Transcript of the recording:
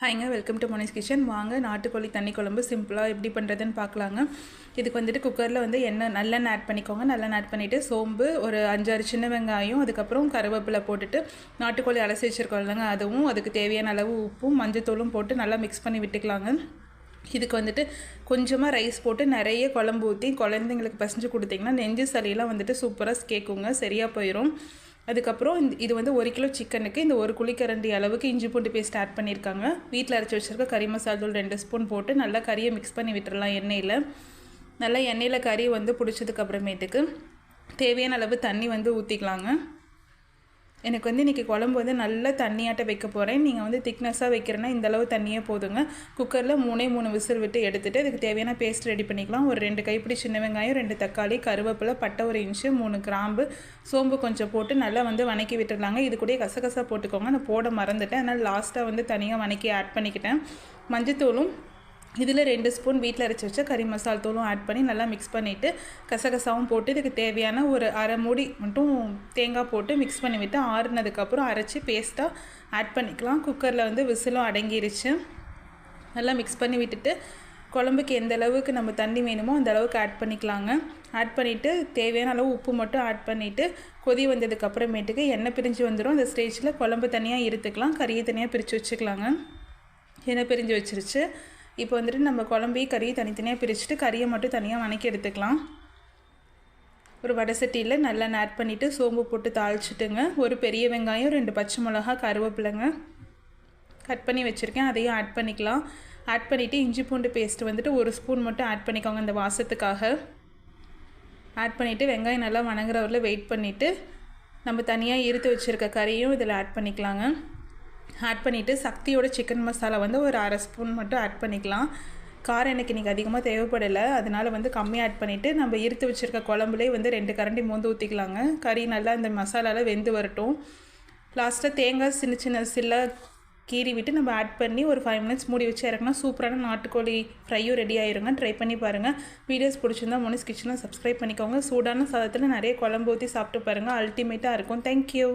ஹாய்ங்க, welcome to Monis kitchen. வாங்க நாட்டுக்கோழி தண்ணி குழம்பு சிம்பிளாக எப்படி பண்ணுறதுன்னு பார்க்கலாங்க. இதுக்கு வந்துட்டு குக்கரில் வந்து நல்லெண்ணெய் ஆட் பண்ணிக்கோங்க. நல்லெண்ணெய் ஆட் பண்ணிவிட்டு சோம்பு, ஒரு 5-6 சின்ன வெங்காயம், அதுக்கப்புறம் கருவேப்பிலை போட்டுட்டு நாட்டுக்கோழி அலசி வச்சுருக்கோம் இல்லைங்க, அதுவும் அதுக்கு தேவையான அளவு உப்பும் மஞ்சத்தூளும் போட்டு நல்லா மிக்ஸ் பண்ணி விட்டுக்கலாங்க. இதுக்கு வந்துட்டு கொஞ்சமாக ரைஸ் போட்டு நிறைய குழம்பு ஊற்றி குழந்தைங்களுக்கு பசஞ்சு கொடுத்திங்கன்னா நெஞ்சு சளியெல்லாம் வந்துட்டு சூப்பராக கேட்குங்க, சரியாக போயிடும். அதுக்கப்புறம் இது வந்து 1 கிலோ சிக்கனுக்கு இந்த 1 குழிக்கரண்டி அளவுக்கு இஞ்சி பூண்டு பேஸ்ட் ஆட் பண்ணியிருக்காங்க. வீட்டில் அரைச்சி வச்சுருக்க கறி மசாலா தூள் 2 ஸ்பூன் போட்டு நல்லா கறியை மிக்ஸ் பண்ணி விட்டுறலாம் எண்ணெயில். நல்லா எண்ணெயில் கறி வந்து பிடிச்சதுக்கப்புறமேட்டுக்கு தேவையான அளவு தண்ணி வந்து ஊற்றிக்கலாங்க. எனக்கு வந்து இன்றைக்கி குழம்பு வந்து நல்லா தண்ணியாட்ட வைக்க போகிறேன். நீங்கள் வந்து திக்னஸாக வைக்கிறேன்னா இந்தளவு தண்ணியே போதுங்க. குக்கரில் 3 விசில் விட்டு எடுத்துகிட்டு அதுக்கு தேவையான பேஸ்ட் ரெடி பண்ணிக்கலாம். ஒரு 2 கைப்பிடி சின்ன வெங்காயம், 2 தக்காளி, கருவேப்பிலை, பட்டை 1 இன்ச்சு, 3 கிராம்பு, சோம்பு கொஞ்சம் போட்டு நல்லா வந்து வணக்கி விட்டுடலாங்க. இது கூட கசகசா போட்டுக்கோங்க, நான் போட மறந்துட்டேன், அதனால் லாஸ்ட்டாக வந்து தனியாக வணக்கி ஆட் பண்ணிக்கிட்டேன். மஞ்சத்தூளும் இதில் 2 ஸ்பூன் வீட்டில் அரைச்சி வச்ச கறி மசாலா தூளும் ஆட் பண்ணி நல்லா மிக்ஸ் பண்ணிவிட்டு கசகசாவும் போட்டு இதுக்கு தேவையான ஒரு அரை மூடி மட்டும் தேங்காய் போட்டு மிக்ஸ் பண்ணி விட்டு ஆறுனதுக்கப்புறம் அரைச்சி பேஸ்ட்டாக ஆட் பண்ணிக்கலாம். குக்கரில் வந்து விசிலும் அடங்கிருச்சு. நல்லா மிக்ஸ் பண்ணி விட்டுட்டு குழம்புக்கு எந்த அளவுக்கு நம்ம தண்ணி வேணுமோ அந்த அளவுக்கு ஆட் பண்ணிக்கலாங்க. ஆட் பண்ணிவிட்டு தேவையான அளவு உப்பு மட்டும் ஆட் பண்ணிவிட்டு கொதி வந்ததுக்கப்புறமேட்டுக்கு எண்ணெய் பிரிஞ்சு வந்துடும். அந்த ஸ்டேஜில் குழம்பு தனியாக இருத்துக்கலாம், கறியை தனியாக பிரித்து வச்சுக்கலாங்க. எண்ணெய் பிரிஞ்சு வச்சிருச்சு. இப்போ வந்துட்டு நம்ம குழம்பையும் கறியை தனித்தனியாக பிரிச்சுட்டு கறியை மட்டும் தனியாக வணக்கி எடுத்துக்கலாம். ஒரு வடை சட்டியில் நல்லெண்ணெய் ஆட் பண்ணிவிட்டு சோம்பு போட்டு தாளிச்சிட்டுங்க. ஒரு பெரிய வெங்காயம், 2 பச்சை மிளகா, கருவேப்பிலைங்க கட் பண்ணி வச்சுருக்கேன், அதையும் ஆட் பண்ணிக்கலாம். ஆட் பண்ணிவிட்டு இஞ்சி பூண்டு பேஸ்ட்டு வந்துட்டு 1 ஸ்பூன் மட்டும் ஆட் பண்ணிக்கோங்க இந்த வாசத்துக்காக. ஆட் பண்ணிவிட்டு வெங்காயம் நல்லா வணங்குறவரில் வெயிட் பண்ணிவிட்டு நம்ம தனியாக இருத்து வச்சுருக்க கறியும் இதில் ஆட் பண்ணிக்கலாங்க. ஆட் பண்ணிவிட்டு சக்தியோட சிக்கன் மசாலா வந்து ஒரு அரை ஸ்பூன் மட்டும் ஆட் பண்ணிக்கலாம். காரம் எனக்கு இன்றைக்கி அதிகமாக தேவைப்படலை, அதனால் வந்து கம்மியாக ஆட் பண்ணிவிட்டு நம்ம இருத்து வச்சுருக்க குழம்புலேயே வந்து 2 கரண்டி மோந்து ஊற்றிக்கலாங்க. கறி நல்லா இந்த மசாலாவில் வெந்து வரட்டும். லாஸ்ட்டாக தேங்காய் சின்ன சின்ன சில்லாக கீறி விட்டு நம்ம ஆட் பண்ணி ஒரு 5 மினிட்ஸ் மூடி வச்சு இறக்குனா சூப்பரான நாட்டுக்கோழி ஃப்ரையும் ரெடி ஆயிருங்க. ட்ரை பண்ணி பாருங்கள். வீடியோஸ் பிடிச்சிருந்தா மோனிஸ் கிச்சனை சப்ஸ்கிரைப் பண்ணிக்கோங்க. சூடான சாதத்தில் நிறைய குழம்பு ஊற்றி சாப்பிட்டு பாருங்கள், அல்டிமேட்டாக இருக்கும். தேங்க்யூ.